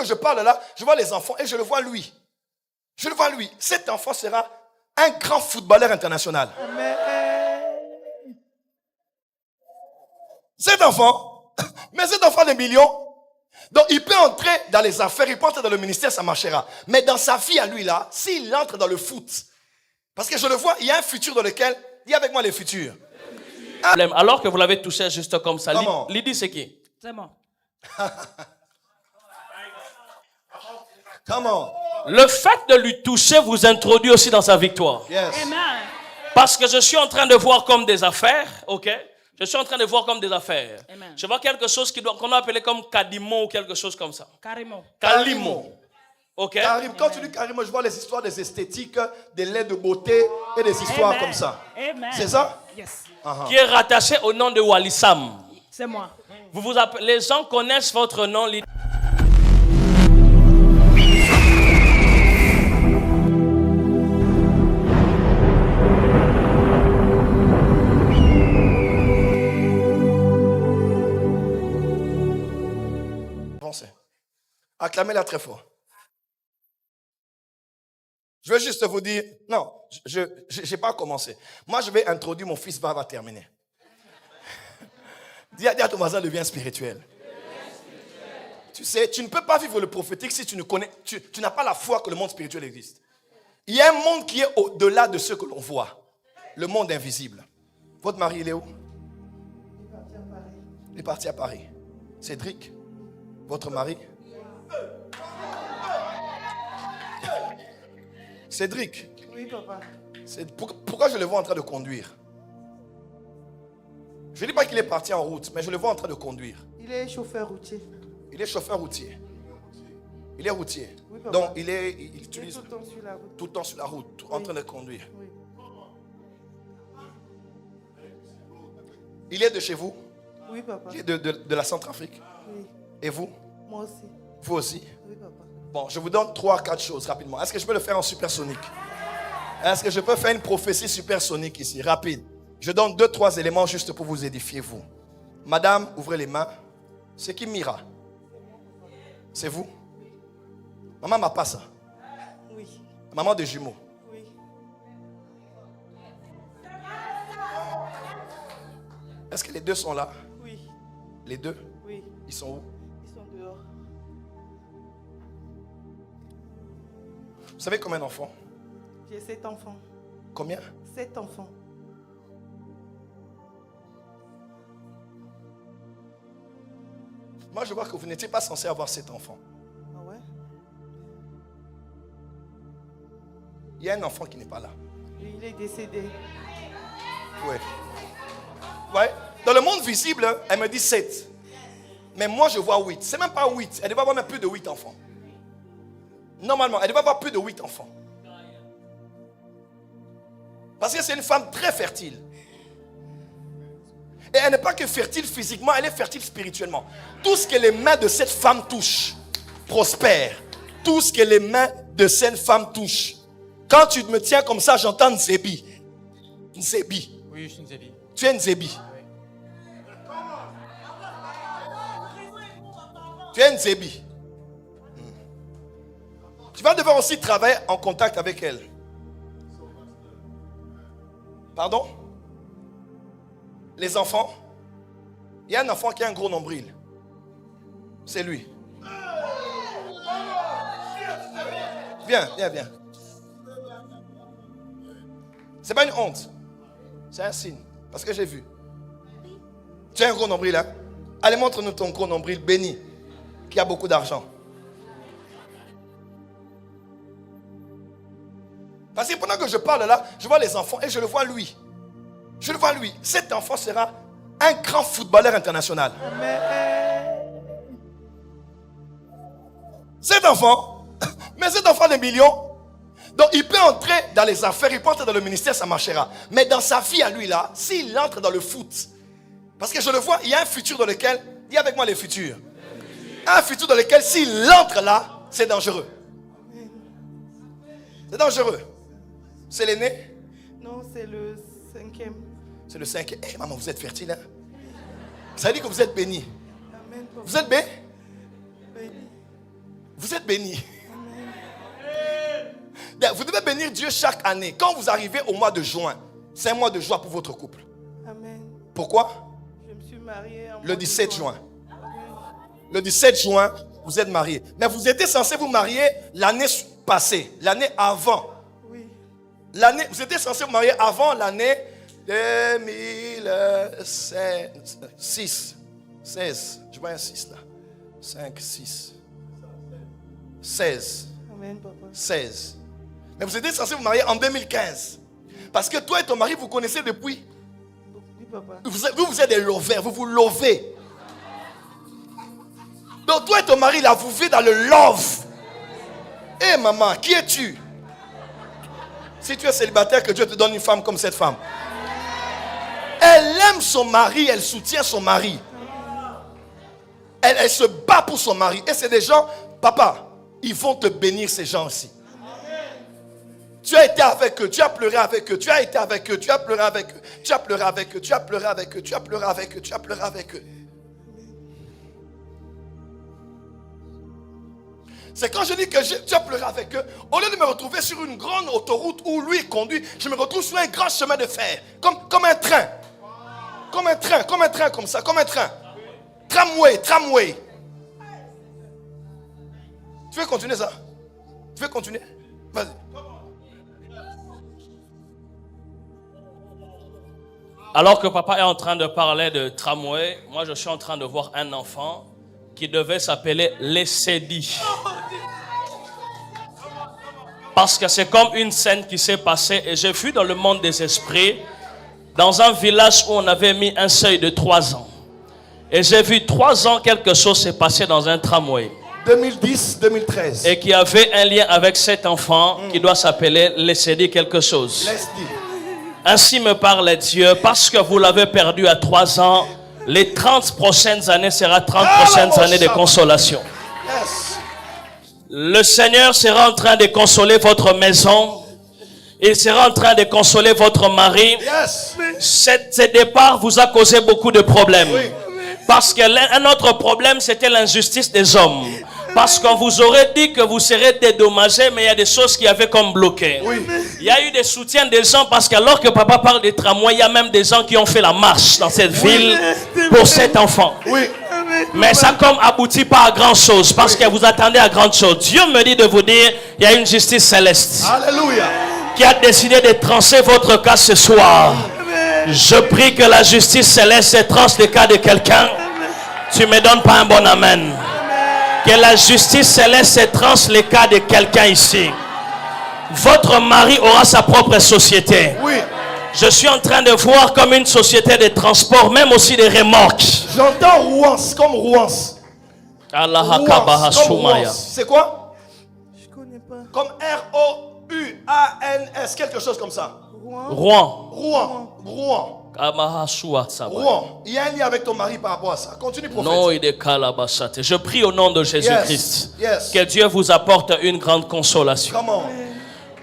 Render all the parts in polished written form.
que je parle là, je vois les enfants et je le vois lui. Je le vois lui. Cet enfant sera un grand footballeur international. Amen. Cet enfant, mais cet enfant de millions, donc il peut entrer dans les affaires, il peut entrer dans le ministère, ça marchera. Mais dans sa vie à lui là, s'il entre dans le foot, parce que je le vois, il y a un futur dans lequel, dis avec moi les futurs. Alors que vous l'avez touché juste comme ça, Comment? Lydie c'est qui? C'est moi. Comment? Le fait de lui toucher vous introduit aussi dans sa victoire. Yes. Amen. Parce que je suis en train de voir comme des affaires, ok? Je suis en train de voir comme des affaires. Amen. Je vois quelque chose qu'on doit appeler comme Kadimo ou quelque chose comme ça. Carrément. Kalimo. Ok? Karim, quand tu dis Karim, je vois les histoires des esthétiques, des laits de beauté et des histoires Amen. comme ça. Amen. C'est ça? Yes. Qui est rattaché au nom de Walissam. C'est moi. Vous vous appelez, les gens connaissent votre nom. Avancez. Acclamez-la très fort. Je veux juste vous dire, non, je n'ai pas commencé. Moi, je vais introduire mon fils, va terminer. Dis à ton voisin, devient spirituel. Tu sais, tu ne peux pas vivre le prophétique si tu ne connais, tu n'as pas la foi que le monde spirituel existe. Il y a un monde qui est au-delà de ce que l'on voit. Le monde invisible. Votre mari, il est où? Il est parti à Paris. Cédric, votre mari? Cédric. Oui, papa. Pourquoi je le vois en train de conduire? Je ne dis pas qu'il est parti en route, mais je le vois en train de conduire. Il est chauffeur routier. Il est chauffeur routier. Il est routier. Oui, papa. Donc, il utilise tout le temps sur la route. tout le temps sur la route, en train de conduire. Oui. Il est de chez vous? Oui, papa. Il est de la Centrafrique? Oui. Et vous? Moi aussi. Vous aussi? Oui, papa. Bon, je vous donne 3-4 choses rapidement. Est-ce que je peux le faire en supersonique? Est-ce que je peux faire une prophétie supersonique ici, rapide? Je donne 2-3 éléments juste pour vous édifier, vous. Madame, ouvrez les mains. C'est qui Mira? C'est vous? Maman m'a pas ça. Oui. Maman de jumeaux. Oui. Est-ce que les deux sont là? Oui. Les deux? Oui. Ils sont où? Ils sont dehors. Vous savez combien d'enfants? J'ai 7 enfants. Combien? 7 enfants. Moi, je vois que vous n'étiez pas censé avoir 7 enfants. Ah ouais? Il y a un enfant qui n'est pas là. Et il est décédé. Oui. Ouais. Dans le monde visible, elle me dit 7. Mais moi, je vois 8. C'est même pas 8. Elle devait avoir même plus de 8 enfants. Normalement, elle devait avoir plus de 8 enfants. Parce que c'est une femme très fertile. Et elle n'est pas que fertile physiquement, elle est fertile spirituellement. Tout ce que les mains de cette femme touchent, prospère. Tout ce que les mains de cette femme touchent. Quand tu me tiens comme ça, j'entends Nzébi. Nzébi. Oui, je suis Nzébi. Tu es Nzébi. Tu es Nzébi. Tu vas devoir aussi travailler en contact avec elle. Pardon? Les enfants. Il y a un enfant qui a un gros nombril. C'est lui. Viens, viens, viens. C'est pas une honte. C'est un signe. Parce que j'ai vu. Tu as un gros nombril là. Allez, montre-nous ton gros nombril béni. Qui a beaucoup d'argent. Parce que pendant que je parle là, je vois les enfants et je le vois lui. Je le vois lui. Cet enfant sera un grand footballeur international. Amen. Cet enfant, mais cet enfant de millions, donc il peut entrer dans les affaires, il peut entrer dans le ministère, ça marchera. Mais dans sa vie à lui là, s'il entre dans le foot, parce que je le vois, il y a un futur dans lequel, dis avec moi les futurs. Un futur dans lequel s'il entre là, c'est dangereux. C'est dangereux. C'est l'aîné? Non, c'est le 5e. C'est le 5e. Eh, maman, vous êtes fertile, hein? Ça veut dire que vous êtes béni. Amen. Papa. Vous êtes béni? Oui. Vous êtes bénis. Vous devez bénir Dieu chaque année. Quand vous arrivez au mois de juin, c'est un mois de joie pour votre couple. Amen. Pourquoi? Je me suis mariée en Le 17 juin. Le 17 juin, vous êtes mariés. Mais vous étiez censé vous marier l'année passée, l'année avant. Oui. Vous étiez censé vous marier avant l'année 2016. 16. Je vois un 6 là. 5, 6. 16. Amen, papa. 16. Mais vous étiez censé vous marier en 2015. Parce que toi et ton mari, vous connaissez depuis. Oui, papa. Vous êtes des lovers, vous vous lovez. Donc toi et ton mari, là, vous vivez dans le love. Hé maman, qui es-tu? Si tu es célibataire, que Dieu te donne une femme comme cette femme. Elle aime son mari, elle soutient son mari. Elle se bat pour son mari. Et c'est des gens, papa, ils vont te bénir, ces gens aussi. Tu as été avec eux, tu as pleuré avec eux, tu as été avec eux, tu as pleuré avec eux, tu as pleuré avec eux, tu as pleuré avec eux, tu as pleuré avec eux, tu as pleuré avec eux. C'est quand je dis que tu as pleuré avec eux, au lieu de me retrouver sur une grande autoroute où lui conduit, je me retrouve sur un grand chemin de fer, comme un train. Comme un train, comme ça, comme un train. Tramway. Tu veux continuer ça? Tu veux continuer? Vas-y. Alors que papa est en train de parler de tramway, moi je suis en train de voir un enfant qui devait s'appeler Lesedi. Parce que c'est comme une scène qui s'est passée et j'ai vu dans le monde des esprits, dans un village où on avait mis un seuil de 3 ans. Et j'ai vu 3 ans quelque chose s'est passé dans un tramway. 2010-2013. Et qui avait un lien avec cet enfant qui doit s'appeler Lesedi quelque chose. Lesedi. Ainsi me parle Dieu, parce que vous l'avez perdu à 3 ans, les 30 prochaines années sera 30 prochaines années de consolation. Yes. Le Seigneur sera en train de consoler votre maison. Il sera en train de consoler votre mari. Yes. Ce départ vous a causé beaucoup de problèmes. Oui. Parce qu'un autre problème, c'était l'injustice des hommes. Parce qu'on vous aurait dit que vous serez dédommagés, mais il y a des choses qui avaient comme bloqué. Oui. Il y a eu des soutiens des gens, parce qu'alors que papa parle des tramways, il y a même des gens qui ont fait la marche dans cette ville pour cet enfant. Oui. Mais ça comme aboutit pas à grand chose, parce que vous attendez à grand chose. Dieu me dit de vous dire, il y a une justice céleste. Alléluia. Qui a décidé de trancher votre cas ce soir. Je prie que la justice céleste tranche le cas de quelqu'un. Tu me donnes pas un bon amen. Que la justice céleste tranche le cas de quelqu'un ici. Votre mari aura sa propre société. Oui. Je suis en train de voir comme une société de transport, même aussi des remorques. J'entends Rouance, comme Rouance. C'est quoi? Je connais pas. Comme R-O-U-A-N-S, quelque chose comme ça. Rouen. Rouen. Il y a un lien avec ton mari par rapport à ça. Continue, prophète. Non, il est calabasate. Je prie au nom de Jésus-Christ. Yes. Que Dieu vous apporte une grande consolation. Come on.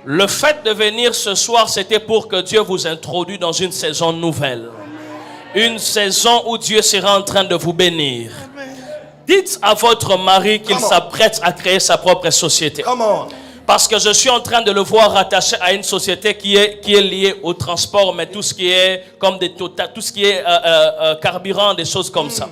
Le fait de venir ce soir, c'était pour que Dieu vous introduise dans une saison nouvelle. Une saison où Dieu sera en train de vous bénir. Dites à votre mari qu'il s'apprête à créer sa propre société. Come on. Parce que je suis en train de le voir rattaché à une société qui est liée au transport, mais tout ce qui est comme tout ce qui est carburant, des choses comme ça.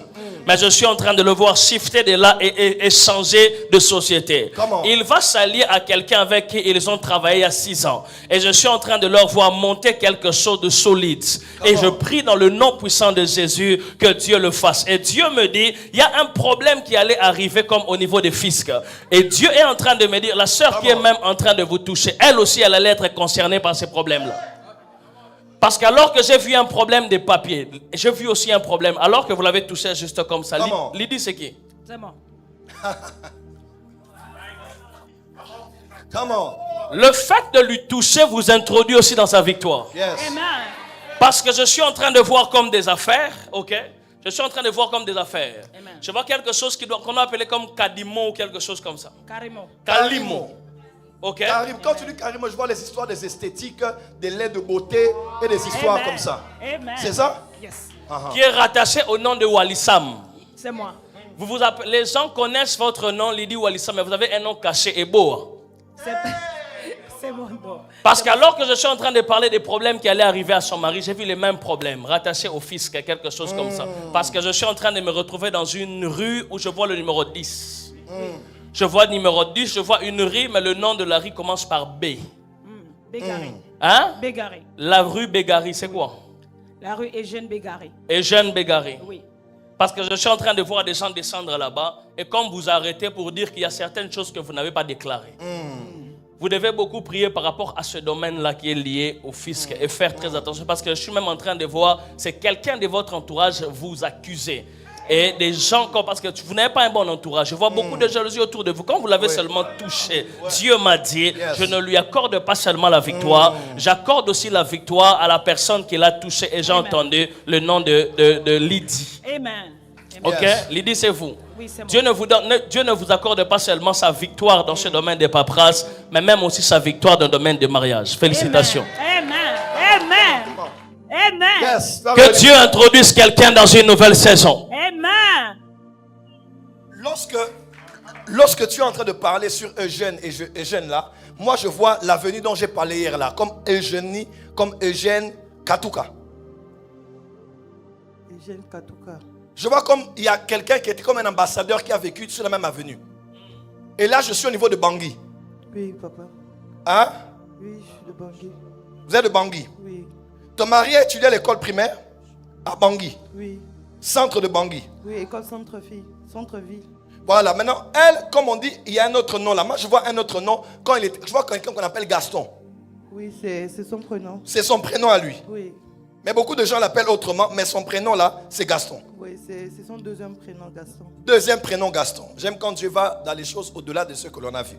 Mais je suis en train de le voir shifter de là et changer de société. Il va s'allier à quelqu'un avec qui ils ont travaillé il y a 6 ans. Et je suis en train de leur voir monter quelque chose de solide. Et je prie dans le nom puissant de Jésus que Dieu le fasse. Et Dieu me dit, il y a un problème qui allait arriver comme au niveau des fiscs. Et Dieu est en train de me dire, la sœur qui est même en train de vous toucher, elle aussi, elle allait être concernée par ces problèmes-là. Parce qu'alors que j'ai vu un problème des papiers, j'ai vu aussi un problème. Alors que vous l'avez touché juste comme ça. Lydie, c'est qui? C'est moi. Come on. Le fait de lui toucher vous introduit aussi dans sa victoire. Yes. Amen. Parce que je suis en train de voir comme des affaires, ok? Je suis en train de voir comme des affaires. Amen. Je vois quelque chose qu'on a appelé comme Kadimo ou quelque chose comme ça. Carrément. Kalimo. Ok? Karim, quand tu dis Karim, je vois les histoires des esthétiques, des laits de beauté et des histoires Amen. comme ça. Amen. C'est ça? Yes. Qui est rattaché au nom de Walissam. C'est moi. Les gens connaissent votre nom, Lydie Walissa, mais vous avez un nom caché et beau. C'est mon nom. Parce qu'alors que je suis en train de parler des problèmes qui allaient arriver à son mari, j'ai vu les mêmes problèmes, rattachés au fisc, quelque chose comme ça. Parce que je suis en train de me retrouver dans une rue où je vois le numéro 10. Je vois le numéro 10, je vois une rue, mais le nom de la rue commence par B. Bégaré. Hein? Bégaré. La rue Bégaré, c'est quoi? La rue Eugène Bégaré. Eugène Bégaré. Oui. Parce que je suis en train de voir des gens descendre là-bas, et comme vous arrêtez pour dire qu'il y a certaines choses que vous n'avez pas déclarées. Vous devez beaucoup prier par rapport à ce domaine-là qui est lié au fisc et faire très attention parce que je suis même en train de voir, c'est quelqu'un de votre entourage vous accuser. Et des gens, parce que vous n'avez pas un bon entourage, je vois beaucoup de jalousie autour de vous. Quand vous l'avez seulement touché, Dieu m'a dit, je ne lui accorde pas seulement la victoire, j'accorde aussi la victoire à la personne qui l'a touché. Et j'ai entendu le nom de Lydie. Amen. Ok, Yes. Lydie, c'est vous. Oui, c'est moi. Dieu ne vous accorde pas seulement sa victoire dans ce domaine des paperasses, mais même aussi sa victoire dans le domaine du mariage. Félicitations. Amen. Amen. Amen. Yes. Que Dieu introduise quelqu'un dans une nouvelle saison. Amen. Lorsque tu es en train de parler sur Eugène là, moi je vois l'avenue dont j'ai parlé hier là, comme Eugène Katouka. Eugène Katouka. Je vois comme il y a quelqu'un qui était comme un ambassadeur qui a vécu sur la même avenue. Et là je suis au niveau de Bangui. Oui, papa. Hein? Oui, je suis de Bangui. Vous êtes de Bangui. Oui. Ton mari a étudié à l'école primaire à Bangui. Oui. Centre de Bangui. Oui, école centre-fille. Centre-ville. Voilà, maintenant, elle, comme on dit, il y a un autre nom là. Moi, je vois un autre nom. Je vois quelqu'un qu'on appelle Gaston. Oui, c'est son prénom. C'est son prénom à lui. Oui. Mais beaucoup de gens l'appellent autrement, mais son prénom là, c'est Gaston. Oui, c'est son deuxième prénom, Gaston. Deuxième prénom, Gaston. J'aime quand Dieu va dans les choses au-delà de ce que l'on a vu.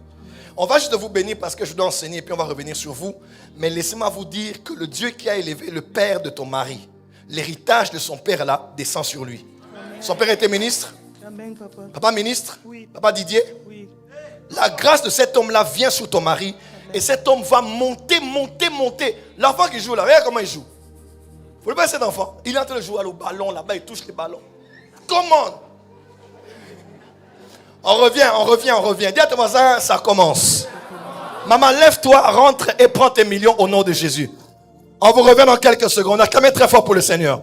On va juste vous bénir parce que je dois enseigner et puis on va revenir sur vous. Mais laissez-moi vous dire que le Dieu qui a élevé le père de ton mari, l'héritage de son père là, descend sur lui. Amen. Son père était ministre. Amen, papa. Papa ministre. Oui. Papa Didier. Oui. La grâce de cet homme-là vient sur ton mari. Amen. Et cet homme va monter. L'enfant qui joue là, regarde comment il joue. Vous voyez pas cet enfant? Il est en train de jouer au ballon là-bas, il touche les ballons. Comment? On revient. Dis à ton voisin, ça commence. Maman, lève-toi, rentre et prends tes millions au nom de Jésus. On vous revient dans quelques secondes. Acclamez très fort pour le Seigneur.